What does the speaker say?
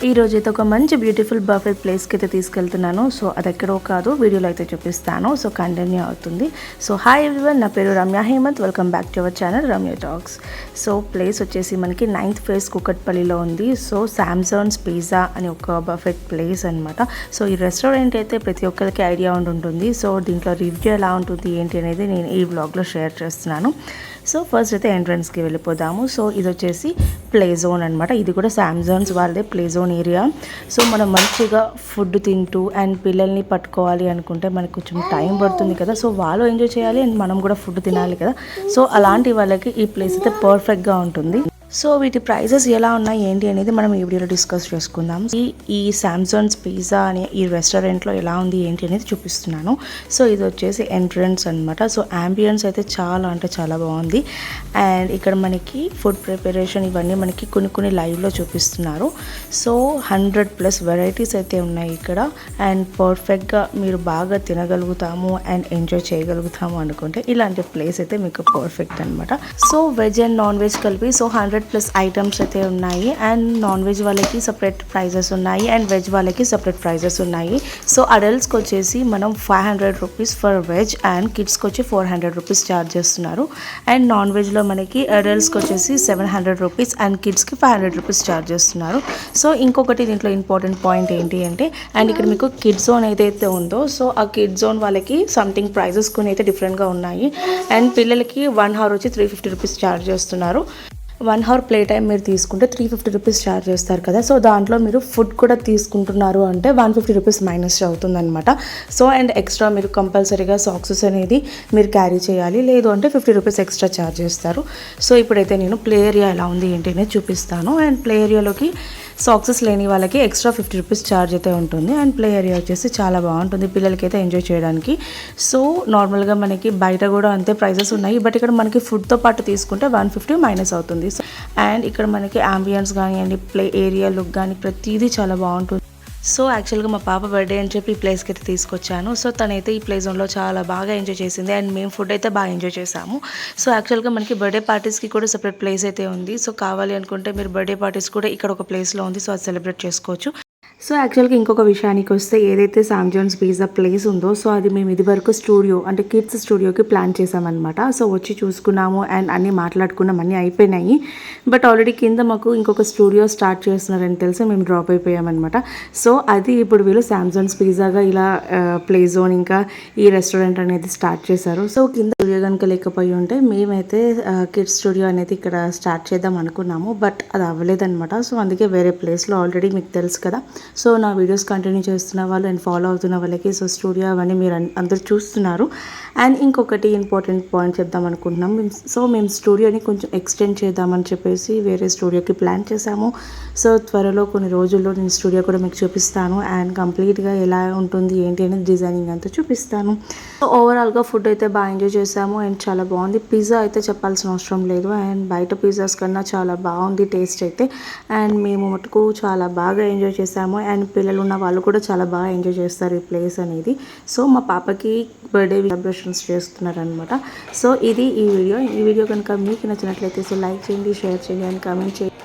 ఈ రోజు అయితే ఒక మంచి బ్యూటిఫుల్ బఫే ప్లేస్కి అయితే తీసుకెళ్తున్నాను. సో అది ఎక్కడో కాదు, వీడియోలో అయితే చూపిస్తాను. సో కంటిన్యూ అవుతుంది. సో హాయ్ ఎవ్రీవన్, నా పేరు Ramya Hemanth. Welcome back to our channel Ramya talks. So place వచ్చేసి మనకి 9th ఫేజ్ కుకట్పల్లిలో ఉంది. సో శాంసన్స్ పిజ్జా అని ఒక బఫే ప్లేస్ అనమాట. సో ఈ రెస్టారెంట్ అయితే ప్రతి ఒక్కరికి ఐడియా ఉంటుంది. సో దీంట్లో రివ్యూ ఎలా ఉంటుంది ఏంటి అనేది నేను ఈ వ్లాగ్లో షేర్ చేస్తున్నాను. సో ఫస్ట్ అయితే ఎంట్రన్స్కి వెళ్ళిపోదాము. సో ఇది వచ్చేసి ప్లే జోన్ అనమాట. ఇది కూడా శాంసన్స్ వాళ్ళదే ప్లే జోన్ ఏరియా. సో మనం మంచిగా ఫుడ్ తింటూ అండ్ పిల్లల్ని పట్టుకోవాలి అనుకుంటే మనకు కొంచెం టైం పడుతుంది కదా. సో వాళ్ళు ఎంజాయ్ చేయాలి అండ్ మనం కూడా ఫుడ్ తినాలి కదా. సో అలాంటి వాళ్ళకి ఈ ప్లేస్ అయితే పర్ఫెక్ట్గా ఉంటుంది. సో వీటి ప్రైజెస్ ఎలా ఉన్నాయి ఏంటి అనేది మనం ఈ వీడియోలో డిస్కస్ చేసుకుందాం. ఈ శాంసన్స్ పిజ్జా అనే ఈ రెస్టారెంట్లో ఎలా ఉంది ఏంటి అనేది చూపిస్తున్నాను. సో ఇది వచ్చేసి ఎంట్రన్స్ అనమాట. సో యాంబియన్స్ అయితే చాలా అంటే చాలా బాగుంది. అండ్ ఇక్కడ మనకి ఫుడ్ ప్రిపరేషన్ ఇవన్నీ మనకి కొన్ని లైవ్లో చూపిస్తున్నారు. సో 100+ వెరైటీస్ అయితే ఉన్నాయి ఇక్కడ. అండ్ పర్ఫెక్ట్గా మీరు బాగా తినగలుగుతాము అండ్ ఎంజాయ్ చేయగలుగుతాము అనుకుంటే ఇలాంటి ప్లేస్ అయితే మీకు పర్ఫెక్ట్ అనమాట. So veg and non veg కలిపి సో 100+ ఐటమ్స్ అయితే ఉన్నాయి. అండ్ నాన్ వెజ్ వాళ్ళకి సపరేట్ ప్రైజెస్ ఉన్నాయి అండ్ వెజ్ వాళ్ళకి సపరేట్ ప్రైజెస్ ఉన్నాయి. సో అడల్ట్స్కి వచ్చేసి మనం 500 రూపీస్ ఫర్ వెజ్ అండ్ కిడ్స్కి వచ్చి 400 రూపీస్ ఛార్జ్ చేస్తున్నారు. అండ్ నాన్ వెజ్లో మనకి అడల్ట్స్కి వచ్చేసి 700 రూపీస్ అండ్ కిడ్స్కి 500 రూపీస్ ఛార్జ్ చేస్తున్నారు. సో ఇంకొకటి దీంట్లో ఇంపార్టెంట్ పాయింట్ ఏంటి అంటే, అండ్ ఇక్కడ మీకు కిడ్ జోన్ ఏదైతే ఉందో సో ఆ కిడ్ జోన్ వాళ్ళకి సంథింగ్ ప్రైజెస్ కొన్ని అయితే డిఫరెంట్గా ఉన్నాయి. అండ్ పిల్లలకి 1 అవర్ వచ్చి 350 రూపీస్ ఛార్జ్ చేస్తున్నారు. 1 అవర్ ప్లే టైం మీరు తీసుకుంటే 350 రూపీస్ ఛార్జ్ చేస్తారు కదా. సో దాంట్లో మీరు ఫుడ్ కూడా తీసుకుంటున్నారు అంటే 150 రూపీస్ మైనస్ అవుతుందన్నమాట. సో అండ్ ఎక్స్ట్రా మీరు కంపల్సరీగా సాక్సెస్ అనేది మీరు క్యారీ చేయాలి, లేదు అంటే 50 రూపీస్ ఎక్స్ట్రా ఛార్జ్ చేస్తారు. సో ఇప్పుడైతే నేను ప్లే ఏరియా ఎలా ఉంది ఏంటి అనేది చూపిస్తాను. అండ్ ప్లే ఏరియాలోకి సాక్సెస్ లేని వాళ్ళకి ఎక్స్ట్రా 50 రూపీస్ ఛార్జ్ అయితే ఉంటుంది. అండ్ ప్లే ఏరియా వచ్చేసి చాలా బాగుంటుంది పిల్లలకి అయితే ఎంజాయ్ చేయడానికి. సో నార్మల్గా మనకి బయట కూడా అంతే ప్రైజెస్ ఉన్నాయి, బట్ ఇక్కడ మనకి ఫుడ్తో పాటు తీసుకుంటే 150 మైనస్ అవుతుంది. అండ్ ఇక్కడ మనకి అంబియన్స్ కానివ్వండి, ప్లే ఏరియా లుక్ కానీ ప్రతిదీ చాలా బాగుంటుంది. సో యాక్చువల్గా మా పాప బర్త్డే అని చెప్పి ఈ ప్లేస్కి అయితే తీసుకొచ్చాను. సో తనైతే ఈ ప్లే జోన్లో చాలా బాగా ఎంజాయ్ చేసింది అండ్ మేము ఫుడ్ అయితే బాగా ఎంజాయ్ చేసాము. సో యాక్చువల్గా మనకి బర్త్డే పార్టీస్కి కూడా సెపరేట్ ప్లేస్ అయితే ఉంది. సో కావాలి అనుకుంటే మీరు బర్త్డే పార్టీస్ కూడా ఇక్కడ ఒక ప్లేస్లో ఉంది. సో అది సెలబ్రేట్ చేసుకోవచ్చు. సో యాక్చువల్గా ఇంకొక విషయానికి వస్తే, ఏదైతే శాంసన్స్ పిజ్జా ప్లేస్ ఉందో సో అది మేము ఇది వరకు స్టూడియో అంటే కిడ్స్ స్టూడియోకి ప్లాన్ చేసామన్నమాట. సో వచ్చి చూసుకున్నాము అండ్ అన్నీ మాట్లాడుకున్నాం, అన్నీ అయిపోయినాయి. బట్ ఆల్రెడీ కింద మాకు ఇంకొక స్టూడియో స్టార్ట్ చేస్తున్నారని తెలిసి మేము డ్రాప్ అయిపోయామన్నమాట. సో అది ఇప్పుడు వీళ్ళు శాంసన్స్ పిజ్జాగా ఇలా ప్లే జోన్ ఇంకా ఈ రెస్టారెంట్ అనేది స్టార్ట్ చేశారు. సో కింద స్టూడియో కనుక లేకపోయి ఉంటే మేమైతే కిడ్స్ స్టూడియో అనేది ఇక్కడ స్టార్ట్ చేద్దాం అనుకున్నాము, బట్ అది అవ్వలేదన్నమాట. సో అందుకే వేరే ప్లేస్లో ఆల్రెడీ మీకు తెలుసు కదా. సో నా వీడియోస్ కంటిన్యూ చేస్తున్న వాళ్ళు అండ్ ఫాలో అవుతున్న వాళ్ళకి సో స్టూడియో అవన్నీ మీరు అందరూ చూస్తున్నారు. అండ్ ఇంకొకటి ఇంపార్టెంట్ పాయింట్ చెప్దాం అనుకుంటున్నాం. మేము స్టూడియోని కొంచెం ఎక్స్టెండ్ చేద్దామని చెప్పేసి వేరే స్టూడియోకి ప్లాన్ చేశాము. సో త్వరలో కొన్ని రోజుల్లో నేను స్టూడియో కూడా మీకు చూపిస్తాను అండ్ కంప్లీట్గా ఎలా ఉంటుంది ఏంటి అనేది డిజైనింగ్ అంతా చూపిస్తాను. సో ఓవరాల్గా ఫుడ్ అయితే బాగా ఎంజాయ్ చేసాము అండ్ చాలా బాగుంది. పిజ్జా అయితే చెప్పాల్సిన అవసరం లేదు అండ్ బయట పిజ్జాస్ కన్నా చాలా బాగుంది టేస్ట్ అయితే. అండ్ మేము మటుకు చాలా బాగా ఎంజాయ్ చేసాము అండ్ పిల్లలు ఉన్న వాళ్ళు కూడా చాలా బాగా ఎంజాయ్ చేస్తారు ఈ ప్లేస్ అనేది. సో మా పాపకి బర్త్డే సెలబ్రేషన్స్ చేస్తున్నారనమాట. సో ఇది ఈ వీడియో కనుక మీకు నచ్చినట్లయితే సో లైక్ చేయండి, షేర్ చేయండి అండ్ కామెంట్ చేయండి.